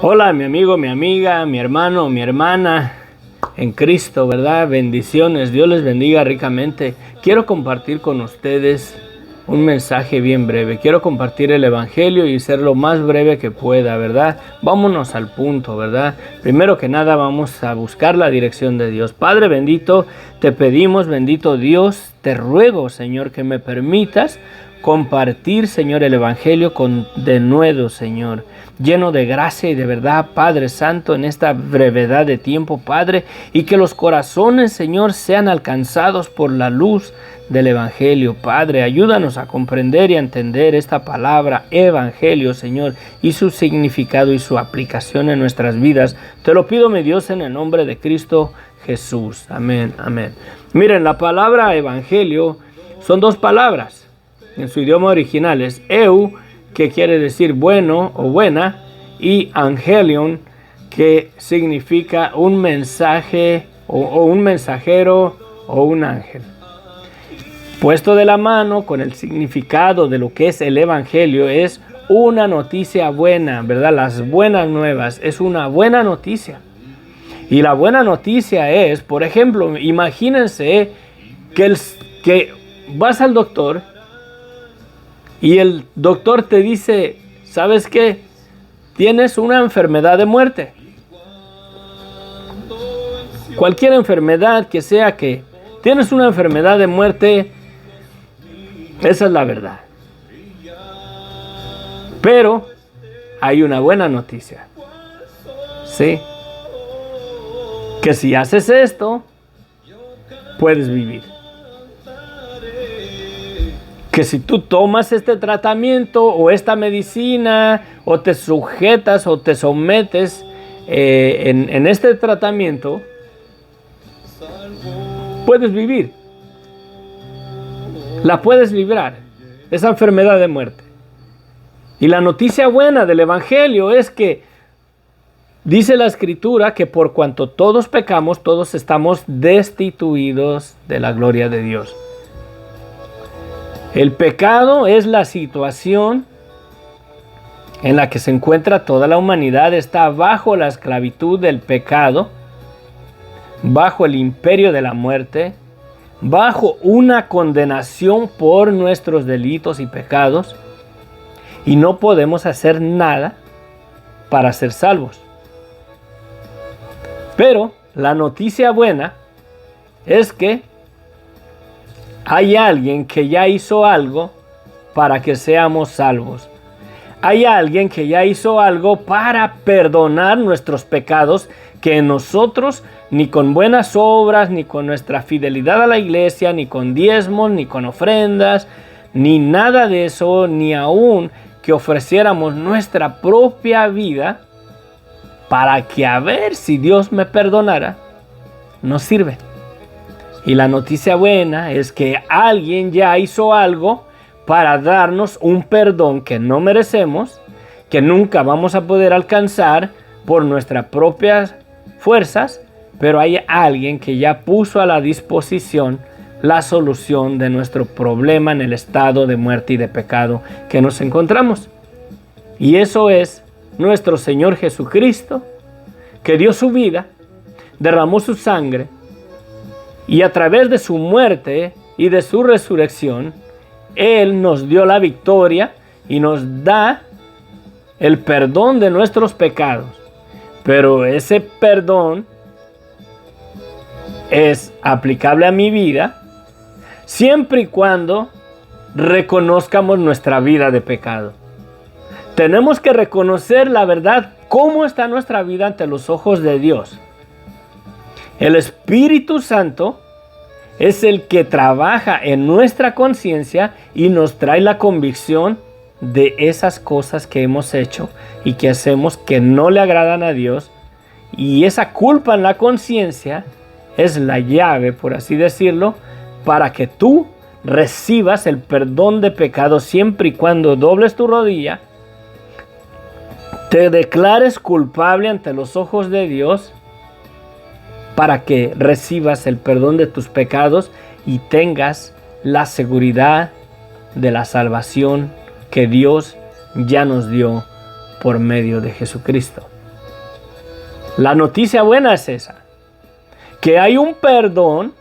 Hola, mi amigo, mi amiga, mi hermano, mi hermana en Cristo, ¿verdad? Bendiciones, Dios les bendiga ricamente. Quiero compartir con ustedes un mensaje bien breve. Quiero compartir el Evangelio y ser lo más breve que pueda, ¿verdad? Vámonos al punto, ¿verdad? Primero que nada vamos a buscar la dirección de Dios. Padre bendito, te pedimos, bendito Dios, te ruego, Señor, que me permitas compartir, Señor, el Evangelio con denuedo, Señor, lleno de gracia y de verdad, Padre Santo, en esta brevedad de tiempo, Padre, y que los corazones, Señor, sean alcanzados por la luz del Evangelio. Padre, ayúdanos a comprender y a entender esta palabra Evangelio, Señor, y su significado y su aplicación en nuestras vidas. Te lo pido, mi Dios, en el nombre de Cristo Jesús. Amén, amén. Miren, la palabra Evangelio son dos palabras. En su idioma original es eu, que quiere decir bueno o buena, y angelion, que significa un mensaje o un mensajero o un ángel. Puesto de la mano con el significado de lo que es el Evangelio, es una noticia buena, ¿verdad? Las buenas nuevas, es una buena noticia. Y la buena noticia es, por ejemplo, imagínense que vas al doctor y el doctor te dice, ¿sabes qué? Tienes una enfermedad de muerte. Cualquier enfermedad que sea que tienes una enfermedad de muerte, esa es la verdad. Pero hay una buena noticia. ¿Sí? Que si haces esto, puedes vivir. Que si tú tomas este tratamiento o esta medicina o te sujetas o te sometes en este tratamiento, puedes vivir. La puedes librar, esa enfermedad de muerte. Y la noticia buena del Evangelio es que dice la Escritura que por cuanto todos pecamos, todos estamos destituidos de la gloria de Dios. El pecado es la situación en la que se encuentra toda la humanidad. Está bajo la esclavitud del pecado, bajo el imperio de la muerte, bajo una condenación por nuestros delitos y pecados, y no podemos hacer nada para ser salvos. Pero la noticia buena es que hay alguien que ya hizo algo para que seamos salvos. Hay alguien que ya hizo algo para perdonar nuestros pecados, que nosotros ni con buenas obras, ni con nuestra fidelidad a la iglesia, ni con diezmos, ni con ofrendas, ni nada de eso, ni aún que ofreciéramos nuestra propia vida para que a ver si Dios me perdonara, no sirve. Y la noticia buena es que alguien ya hizo algo para darnos un perdón que no merecemos, que nunca vamos a poder alcanzar por nuestras propias fuerzas, pero hay alguien que ya puso a la disposición la solución de nuestro problema en el estado de muerte y de pecado que nos encontramos. Y eso es nuestro Señor Jesucristo, que dio su vida, derramó su sangre, y a través de su muerte y de su resurrección, Él nos dio la victoria y nos da el perdón de nuestros pecados. Pero ese perdón es aplicable a mi vida siempre y cuando reconozcamos nuestra vida de pecado. Tenemos que reconocer la verdad, cómo está nuestra vida ante los ojos de Dios. El Espíritu Santo es el que trabaja en nuestra conciencia y nos trae la convicción de esas cosas que hemos hecho y que hacemos que no le agradan a Dios. Y esa culpa en la conciencia es la llave, por así decirlo, para que tú recibas el perdón de pecado siempre y cuando dobles tu rodilla, te declares culpable ante los ojos de Dios, para que recibas el perdón de tus pecados y tengas la seguridad de la salvación que Dios ya nos dio por medio de Jesucristo. La noticia buena es esa, que hay un perdón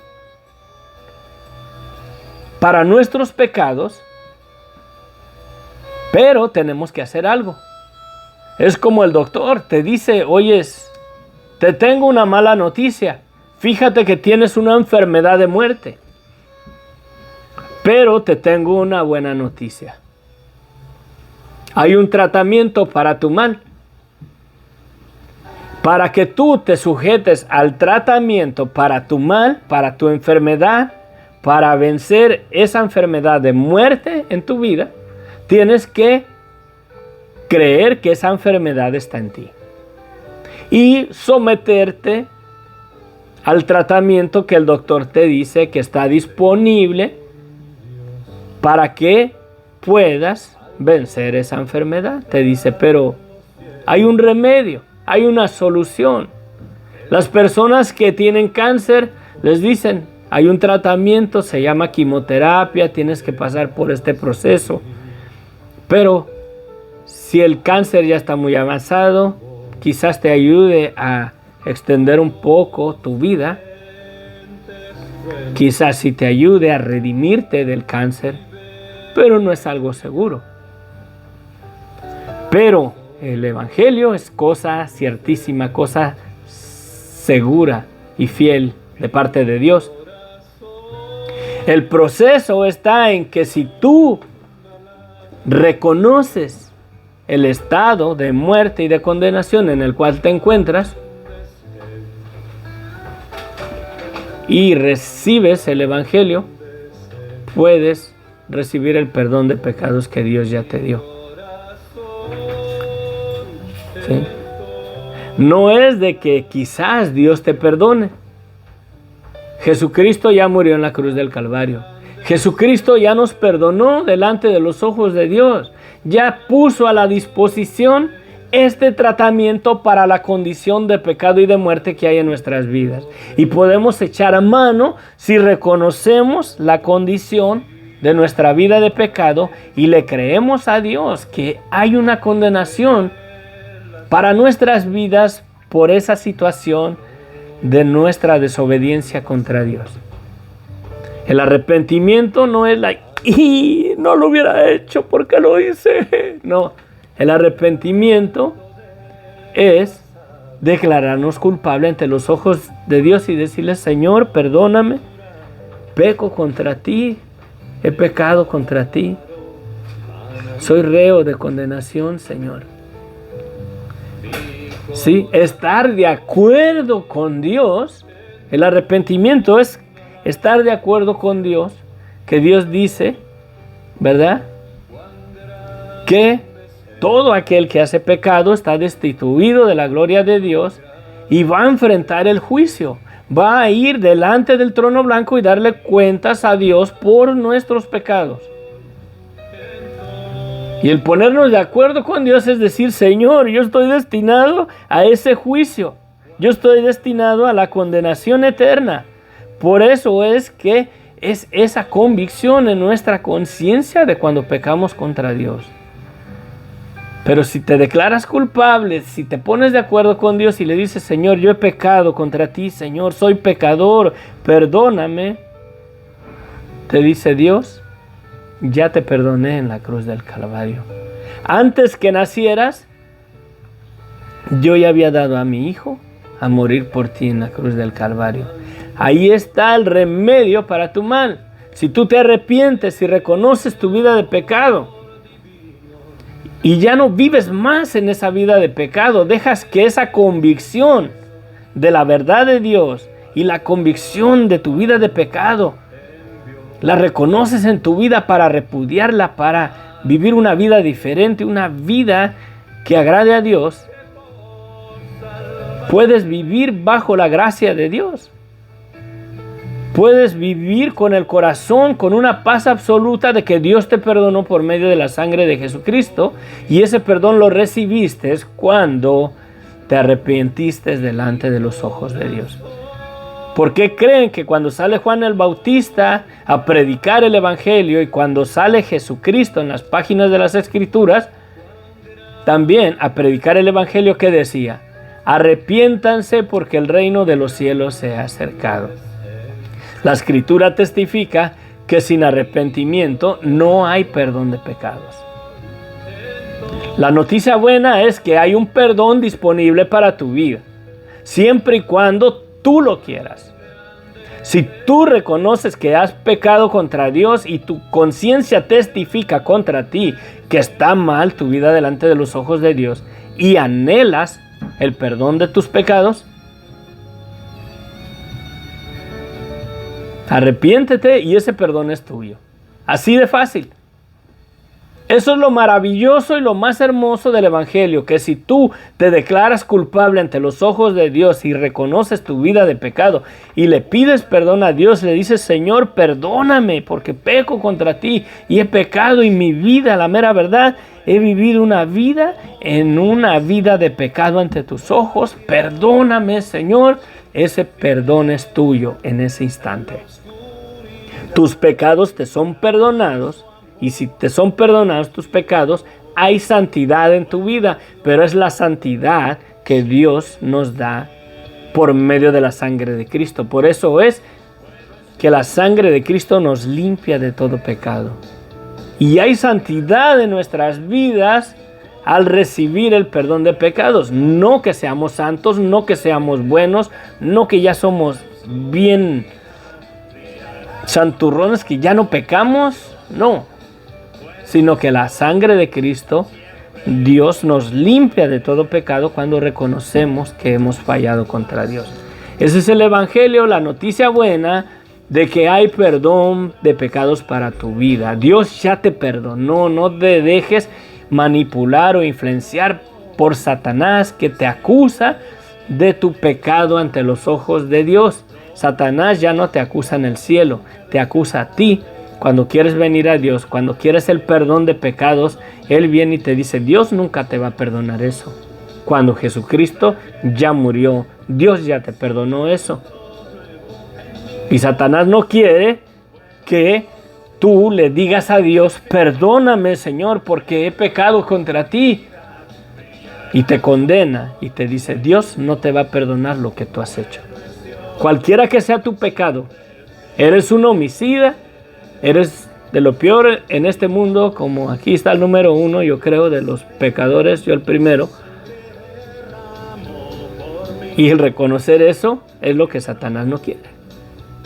para nuestros pecados, pero tenemos que hacer algo. Es como el doctor te dice, oyes, te tengo una mala noticia, fíjate que tienes una enfermedad de muerte, pero te tengo una buena noticia. Hay un tratamiento para tu mal. Para que tú te sujetes al tratamiento para tu mal, para tu enfermedad, para vencer esa enfermedad de muerte en tu vida, tienes que creer que esa enfermedad está en ti y someterte al tratamiento que el doctor te dice que está disponible para que puedas vencer esa enfermedad. Te dice, pero hay un remedio, hay una solución. Las personas que tienen cáncer les dicen, hay un tratamiento, se llama quimioterapia, tienes que pasar por este proceso. Pero si el cáncer ya está muy avanzado, quizás te ayude a extender un poco tu vida. Quizás sí te ayude a redimirte del cáncer, pero no es algo seguro. Pero el Evangelio es cosa ciertísima, cosa segura y fiel de parte de Dios. El proceso está en que si tú reconoces el estado de muerte y de condenación en el cual te encuentras y recibes el Evangelio, puedes recibir el perdón de pecados que Dios ya te dio. ¿Sí? No es de que quizás Dios te perdone. Jesucristo ya murió en la cruz del Calvario. Jesucristo ya nos perdonó delante de los ojos de Dios. Ya puso a la disposición este tratamiento para la condición de pecado y de muerte que hay en nuestras vidas. Y podemos echar a mano si reconocemos la condición de nuestra vida de pecado y le creemos a Dios que hay una condenación para nuestras vidas por esa situación de nuestra desobediencia contra Dios. El arrepentimiento no es y no lo hubiera hecho porque lo hice. No, el arrepentimiento es declararnos culpables ante los ojos de Dios y decirle, Señor, perdóname, peco contra ti, he pecado contra ti, soy reo de condenación, Señor. Sí, estar de acuerdo con Dios, el arrepentimiento es estar de acuerdo con Dios, que Dios dice, ¿verdad?, que todo aquel que hace pecado está destituido de la gloria de Dios y va a enfrentar el juicio. Va a ir delante del trono blanco y darle cuentas a Dios por nuestros pecados. Y el ponernos de acuerdo con Dios es decir, Señor, yo estoy destinado a ese juicio. Yo estoy destinado a la condenación eterna. Por eso es que es esa convicción en nuestra conciencia de cuando pecamos contra Dios. Pero si te declaras culpable, si te pones de acuerdo con Dios y le dices, Señor, yo he pecado contra ti, Señor, soy pecador, perdóname, te dice Dios, ya te perdoné en la cruz del Calvario. Antes que nacieras, yo ya había dado a mi hijo a morir por ti en la cruz del Calvario. Ahí está el remedio para tu mal. Si tú te arrepientes y reconoces tu vida de pecado y ya no vives más en esa vida de pecado, dejas que esa convicción de la verdad de Dios y la convicción de tu vida de pecado la reconoces en tu vida para repudiarla, para vivir una vida diferente, una vida que agrade a Dios, puedes vivir bajo la gracia de Dios. Puedes vivir con el corazón, con una paz absoluta de que Dios te perdonó por medio de la sangre de Jesucristo, y ese perdón lo recibiste cuando te arrepentiste delante de los ojos de Dios. ¿Por qué creen que cuando sale Juan el Bautista a predicar el Evangelio y cuando sale Jesucristo en las páginas de las Escrituras, también a predicar el evangelio que decía: arrepiéntanse porque el reino de los cielos se ha acercado. La escritura testifica que sin arrepentimiento no hay perdón de pecados. La noticia buena es que hay un perdón disponible para tu vida, siempre y cuando tú lo quieras. Si tú reconoces que has pecado contra Dios y tu conciencia testifica contra ti que está mal tu vida delante de los ojos de Dios y anhelas el perdón de tus pecados, arrepiéntete y ese perdón es tuyo. Así de fácil. Eso es lo maravilloso y lo más hermoso del evangelio, que si tú te declaras culpable ante los ojos de Dios y reconoces tu vida de pecado y le pides perdón a Dios, le dices: Señor, perdóname porque peco contra ti y he pecado y mi vida, la mera verdad, he vivido una vida de pecado ante tus ojos. Perdóname, Señor. Ese perdón es tuyo en ese instante. Tus pecados te son perdonados. Y si te son perdonados tus pecados, hay santidad en tu vida. Pero es la santidad que Dios nos da por medio de la sangre de Cristo. Por eso es que la sangre de Cristo nos limpia de todo pecado. Y hay santidad en nuestras vidas al recibir el perdón de pecados. No que seamos santos, no que seamos buenos, no que ya somos bien santurrones, que ya no pecamos. No. Sino que la sangre de Cristo, Dios nos limpia de todo pecado cuando reconocemos que hemos fallado contra Dios. Ese es el evangelio, la noticia buena de que hay perdón de pecados para tu vida. Dios ya te perdonó, no te dejes manipular o influenciar por Satanás, que te acusa de tu pecado ante los ojos de Dios. Satanás ya no te acusa en el cielo, te acusa a ti. Cuando quieres venir a Dios, cuando quieres el perdón de pecados, Él viene y te dice: Dios nunca te va a perdonar eso. Cuando Jesucristo ya murió, Dios ya te perdonó eso. Y Satanás no quiere que tú le digas a Dios: perdóname, Señor, porque he pecado contra ti. Y te condena y te dice: Dios no te va a perdonar lo que tú has hecho. Cualquiera que sea tu pecado, eres un homicida, eres de lo peor en este mundo, como aquí está el número 1, yo creo, de los pecadores, yo el primero. Y el reconocer eso es lo que Satanás no quiere.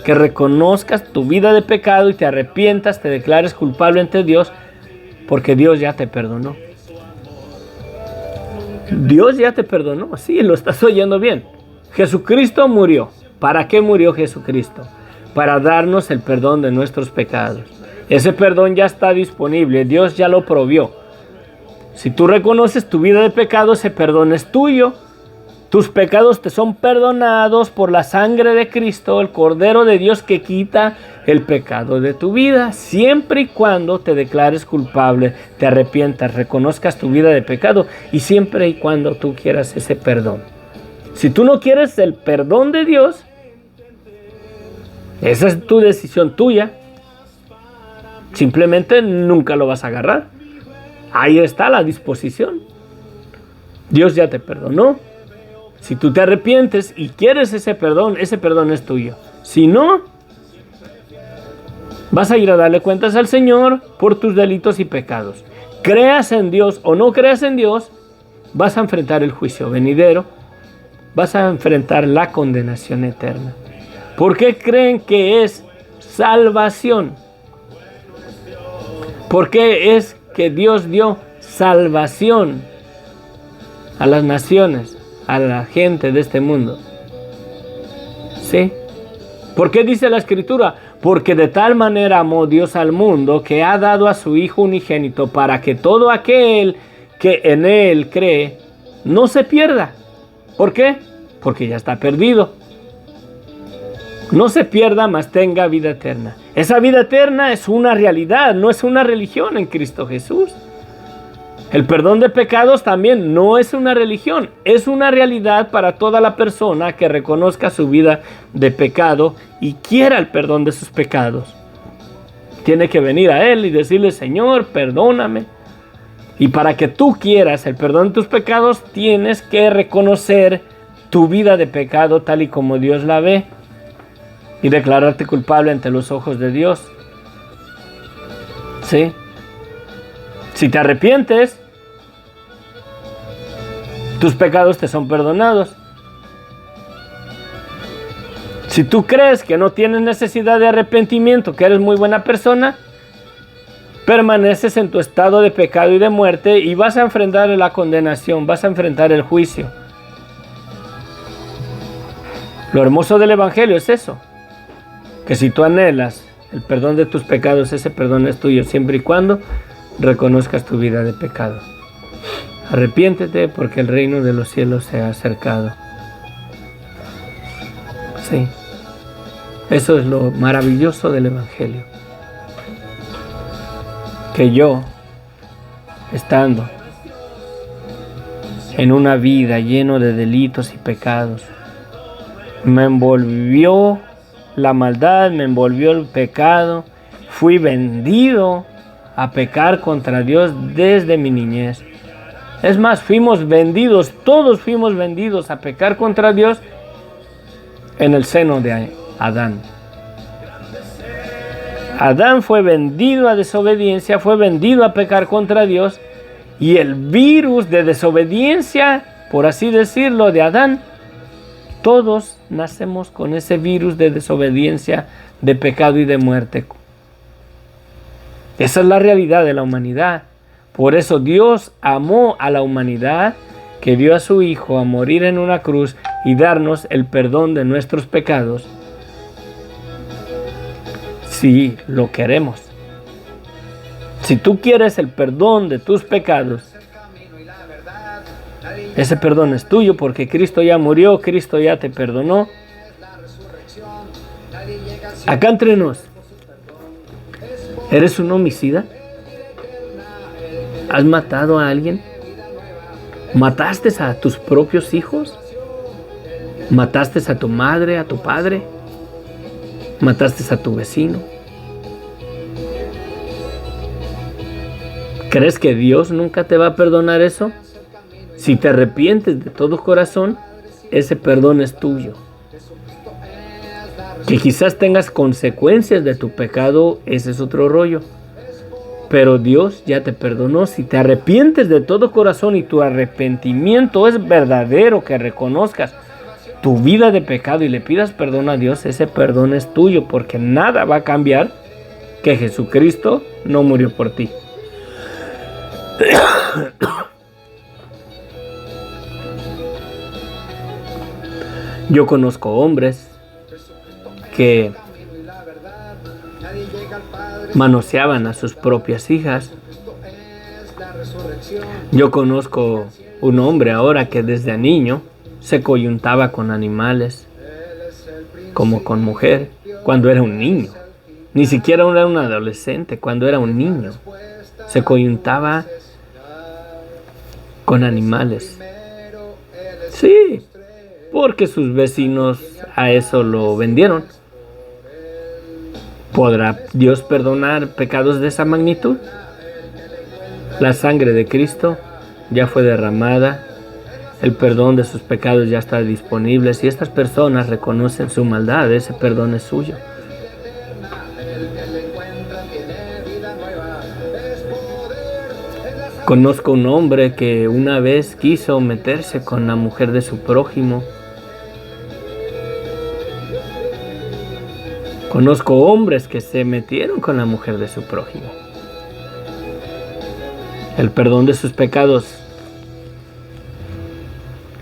Que reconozcas tu vida de pecado y te arrepientas, te declares culpable ante Dios, porque Dios ya te perdonó. Dios ya te perdonó, sí, lo estás oyendo bien. Jesucristo murió. ¿Para qué murió Jesucristo? Para darnos el perdón de nuestros pecados. Ese perdón ya está disponible, Dios ya lo provió. Si tú reconoces tu vida de pecado, ese perdón es tuyo. Tus pecados te son perdonados por la sangre de Cristo, el Cordero de Dios que quita el pecado de tu vida. Siempre y cuando te declares culpable, te arrepientas, reconozcas tu vida de pecado y siempre y cuando tú quieras ese perdón. Si tú no quieres el perdón de Dios, esa es tu decisión tuya. Simplemente nunca lo vas a agarrar. Ahí está la disposición. Dios ya te perdonó. Si tú te arrepientes y quieres ese perdón es tuyo. Si no, vas a ir a darle cuentas al Señor por tus delitos y pecados. Creas en Dios o no creas en Dios, vas a enfrentar el juicio venidero. Vas a enfrentar la condenación eterna. ¿Por qué creen que es salvación? ¿Por qué es que Dios dio salvación a las naciones, a la gente de este mundo? ¿Sí? ¿Por qué dice la Escritura? Porque de tal manera amó Dios al mundo que ha dado a su Hijo unigénito para que todo aquel que en Él cree no se pierda. ¿Por qué? Porque ya está perdido. No se pierda, mas tenga vida eterna. Esa vida eterna es una realidad, no es una religión en Cristo Jesús. El perdón de pecados también no es una religión, es una realidad para toda la persona que reconozca su vida de pecado y quiera el perdón de sus pecados. Tiene que venir a Él y decirle: Señor, perdóname. Y para que tú quieras el perdón de tus pecados, tienes que reconocer tu vida de pecado tal y como Dios la ve y declararte culpable ante los ojos de Dios. ¿Sí? Si te arrepientes, tus pecados te son perdonados. Si tú crees que no tienes necesidad de arrepentimiento, que eres muy buena persona, permaneces en tu estado de pecado y de muerte y vas a enfrentar la condenación, vas a enfrentar el juicio. Lo hermoso del Evangelio es eso, que si tú anhelas el perdón de tus pecados, ese perdón es tuyo siempre y cuando reconozcas tu vida de pecado. Arrepiéntete porque el reino de los cielos se ha acercado. Sí, eso es lo maravilloso del Evangelio. Que yo, estando en una vida lleno de delitos y pecados, me envolvió la maldad, me envolvió el pecado, fui vendido a pecar contra Dios desde mi niñez. Es más, fuimos vendidos, todos fuimos vendidos a pecar contra Dios en el seno de Adán. Adán fue vendido a desobediencia, fue vendido a pecar contra Dios, y el virus de desobediencia, por así decirlo, de Adán, todos nacemos con ese virus de desobediencia, de pecado y de muerte. Esa es la realidad de la humanidad. Por eso Dios amó a la humanidad, que dio a su Hijo a morir en una cruz y darnos el perdón de nuestros pecados, si lo queremos. Si tú quieres el perdón de tus pecados, ese perdón es tuyo porque Cristo ya murió, Cristo ya te perdonó. Acá entre nos, ¿eres un homicida? ¿Has matado a alguien? ¿Mataste a tus propios hijos? ¿Mataste a tu madre, a tu padre? ¿Mataste a tu vecino? ¿Crees que Dios nunca te va a perdonar eso? Si te arrepientes de todo corazón, ese perdón es tuyo. Que quizás tengas consecuencias de tu pecado, ese es otro rollo. Pero Dios ya te perdonó. Si te arrepientes de todo corazón y tu arrepentimiento es verdadero, que reconozcas tu vida de pecado y le pidas perdón a Dios, ese perdón es tuyo, porque nada va a cambiar que Jesucristo no murió por ti. Yo conozco hombres que manoseaban a sus propias hijas. Yo conozco un hombre ahora que desde niño se coyuntaba con animales, como con mujer, cuando era un niño. Ni siquiera era un adolescente, cuando era un niño. Se coyuntaba con animales. Sí, porque sus vecinos a eso lo vendieron. ¿Podrá Dios perdonar pecados de esa magnitud? La sangre de Cristo ya fue derramada. El perdón de sus pecados ya está disponible. Si estas personas reconocen su maldad, ese perdón es suyo. Conozco un hombre que una vez quiso meterse con la mujer de su prójimo. Conozco hombres que se metieron con la mujer de su prójimo. El perdón de sus pecados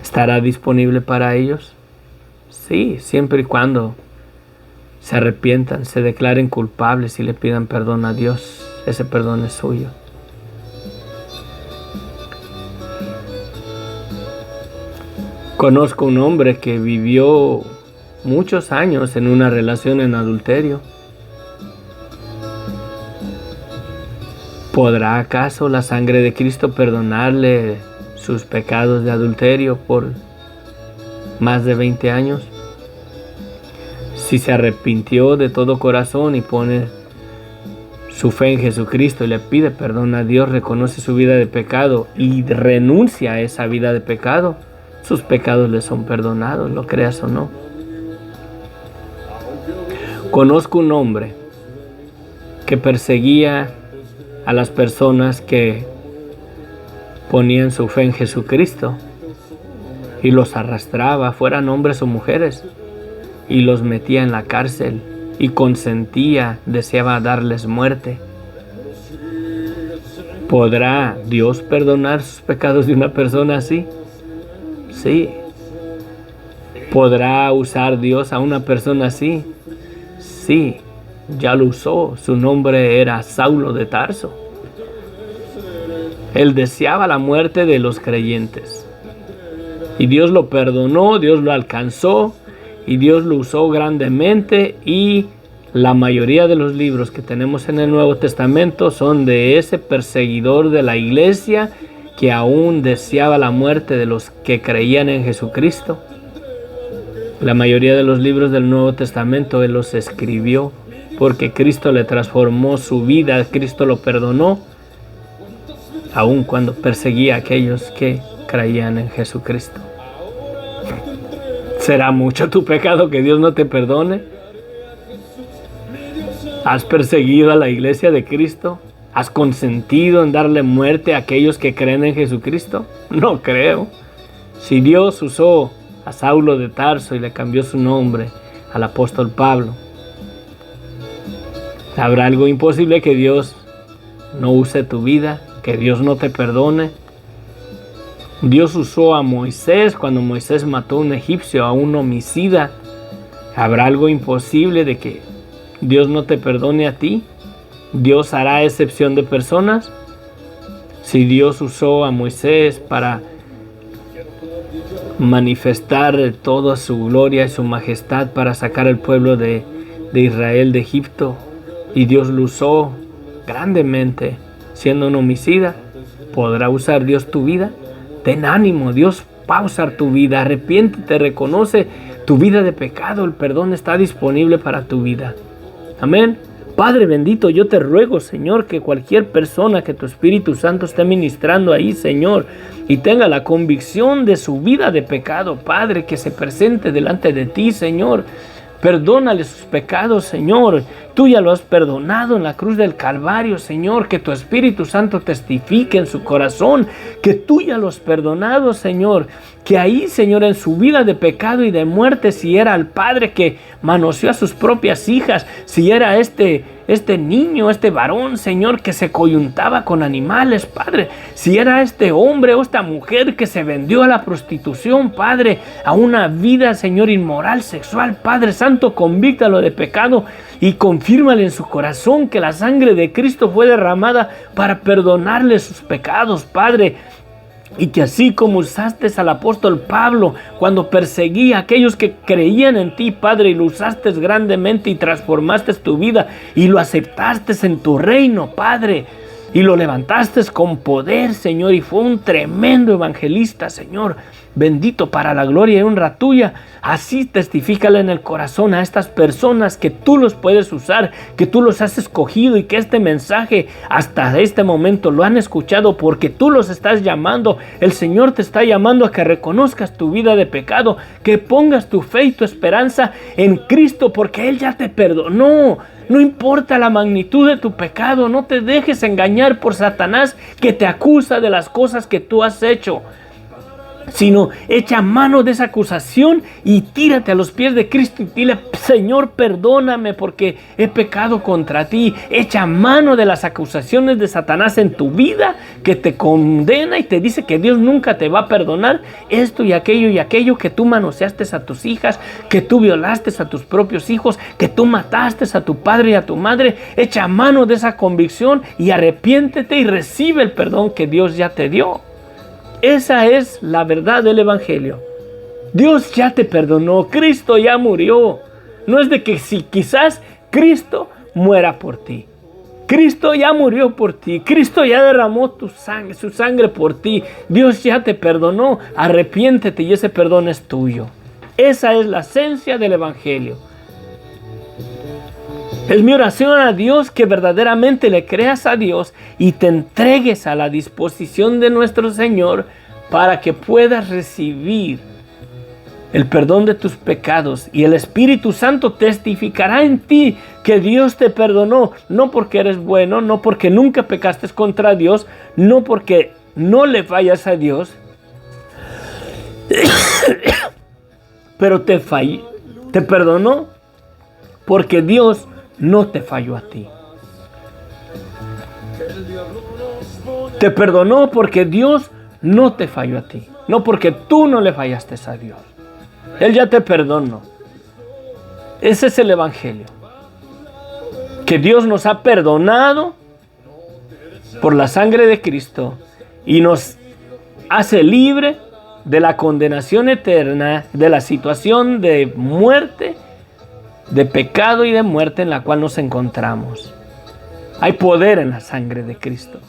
¿estará disponible para ellos? Sí, siempre y cuando se arrepientan, se declaren culpables y le pidan perdón a Dios. Ese perdón es suyo. Conozco un hombre que vivió muchos años en una relación en adulterio. ¿Podrá acaso la sangre de Cristo perdonarle sus pecados de adulterio por más de 20 años? Si se arrepintió de todo corazón y pone su fe en Jesucristo y le pide perdón a Dios, reconoce su vida de pecado y renuncia a esa vida de pecado, sus pecados le son perdonados, lo creas o no. Conozco un hombre que perseguía a las personas que ponían su fe en Jesucristo y los arrastraba, fueran hombres o mujeres, y los metía en la cárcel y consentía, deseaba darles muerte. ¿Podrá Dios perdonar sus pecados de una persona así? Sí. ¿Podrá usar Dios a una persona así? Sí, ya lo usó. Su nombre era Saulo de Tarso. Él deseaba la muerte de los creyentes. Y Dios lo perdonó, Dios lo alcanzó y Dios lo usó grandemente. Y la mayoría de los libros que tenemos en el Nuevo Testamento son de ese perseguidor de la iglesia que aún deseaba la muerte de los que creían en Jesucristo. La mayoría de los libros del Nuevo Testamento Él los escribió porque Cristo le transformó su vida, Cristo lo perdonó, aun cuando perseguía a aquellos que creían en Jesucristo. ¿Será mucho tu pecado que Dios no te perdone? ¿Has perseguido a la iglesia de Cristo? ¿Has consentido en darle muerte a aquellos que creen en Jesucristo? No creo. Si Dios usó a Saulo de Tarso y le cambió su nombre al apóstol Pablo, ¿habrá algo imposible que Dios no use tu vida? ¿Que Dios no te perdone? Dios usó a Moisés cuando Moisés mató a un egipcio, a un homicida. ¿Habrá algo imposible de que Dios no te perdone a ti? ¿Dios hará excepción de personas? Si Dios usó a Moisés para manifestar toda su gloria y su majestad para sacar al pueblo de Israel de Egipto, y Dios lo usó grandemente siendo un homicida, ¿podrá usar Dios tu vida? Ten ánimo, Dios va a usar tu vida. Arrepiéntete, reconoce tu vida de pecado, el perdón está disponible para tu vida. Amén. Padre bendito, yo te ruego, Señor, que cualquier persona que tu Espíritu Santo esté ministrando ahí, Señor, y tenga la convicción de su vida de pecado, Padre, que se presente delante de ti, Señor. Perdónale sus pecados, Señor. Tú ya lo has perdonado en la cruz del Calvario, Señor. Que tu Espíritu Santo testifique en su corazón que tú ya lo has perdonado, Señor. Que ahí, Señor, en su vida de pecado y de muerte, si era el padre que manoseó a sus propias hijas, si era este niño, este varón, Señor, que se coyuntaba con animales, Padre, si era este hombre o esta mujer que se vendió a la prostitución, Padre, a una vida, Señor, inmoral, sexual, Padre Santo, convíctalo de pecado y confírmale en su corazón que la sangre de Cristo fue derramada para perdonarle sus pecados, Padre. Y que así como usaste al apóstol Pablo cuando perseguía a aquellos que creían en ti, Padre, y lo usaste grandemente y transformaste tu vida y lo aceptaste en tu reino, Padre, y lo levantaste con poder, Señor, y fue un tremendo evangelista, Señor, bendito para la gloria y honra tuya. Así testifícale en el corazón a estas personas que tú los puedes usar, que tú los has escogido y que este mensaje hasta este momento lo han escuchado porque tú los estás llamando. El Señor te está llamando a que reconozcas tu vida de pecado, que pongas tu fe y tu esperanza en Cristo porque Él ya te perdonó. No importa la magnitud de tu pecado, no te dejes engañar por Satanás que te acusa de las cosas que tú has hecho, sino echa mano de esa acusación y tírate a los pies de Cristo y dile: Señor, perdóname porque he pecado contra ti. Echa mano de las acusaciones de Satanás en tu vida que te condena y te dice que Dios nunca te va a perdonar esto y aquello que tú manoseaste a tus hijas, que tú violaste a tus propios hijos, que tú mataste a tu padre y a tu madre. Echa mano de esa convicción y arrepiéntete y recibe el perdón que Dios ya te dio. Esa es la verdad del Evangelio. Dios ya te perdonó, Cristo ya murió. No es de que si quizás Cristo muera por ti. Cristo ya murió por ti. Cristo ya derramó su sangre por ti. Dios ya te perdonó. Arrepiéntete y ese perdón es tuyo. Esa es la esencia del Evangelio. Es mi oración a Dios que verdaderamente le creas a Dios y te entregues a la disposición de nuestro Señor para que puedas recibir el perdón de tus pecados, y el Espíritu Santo testificará en ti que Dios te perdonó, no porque eres bueno, no porque nunca pecaste contra Dios, no porque no le fallas a Dios, pero te perdonó porque Dios no te falló a ti. Te perdonó porque Dios no te falló a ti, no porque tú no le fallaste a Dios. Él ya te perdonó. Ese es el Evangelio. Que Dios nos ha perdonado por la sangre de Cristo y nos hace libre de la condenación eterna, de la situación de muerte, de pecado y de muerte en la cual nos encontramos. Hay poder en la sangre de Cristo.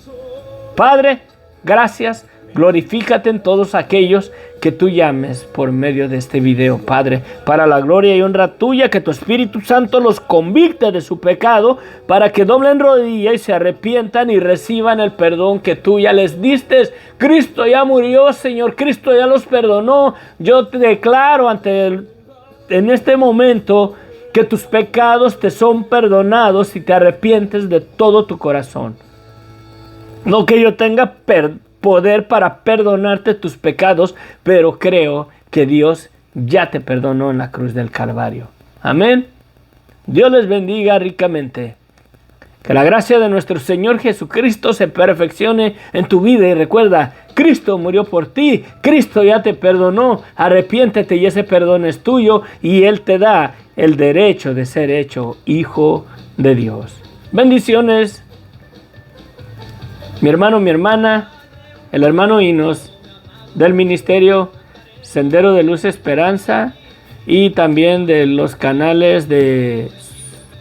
Padre, gracias. Glorifícate en todos aquellos que tú llames por medio de este video, Padre, para la gloria y honra tuya, que tu Espíritu Santo los convicte de su pecado, para que doblen rodilla y se arrepientan y reciban el perdón que tú ya les diste. Cristo ya murió, Señor, Cristo ya los perdonó. Yo te declaro en este momento que tus pecados te son perdonados si te arrepientes de todo tu corazón. No que yo tenga poder para perdonarte tus pecados, pero creo que Dios ya te perdonó en la cruz del Calvario. Amén. Dios les bendiga ricamente. Que la gracia de nuestro Señor Jesucristo se perfeccione en tu vida. Y recuerda, Cristo murió por ti. Cristo ya te perdonó. Arrepiéntete y ese perdón es tuyo. Y Él te da el derecho de ser hecho hijo de Dios. Bendiciones. Mi hermano, mi hermana, el hermano Inos del ministerio Sendero de Luz Esperanza y también de los canales de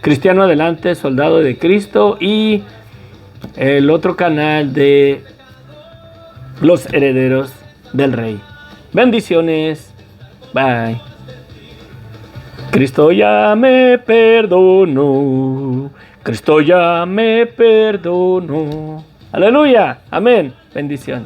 Cristiano Adelante, Soldado de Cristo y el otro canal de Los Herederos del Rey. Bendiciones. Bye. Cristo ya me perdonó. Cristo ya me perdonó. Aleluya. Amén. Bendiciones.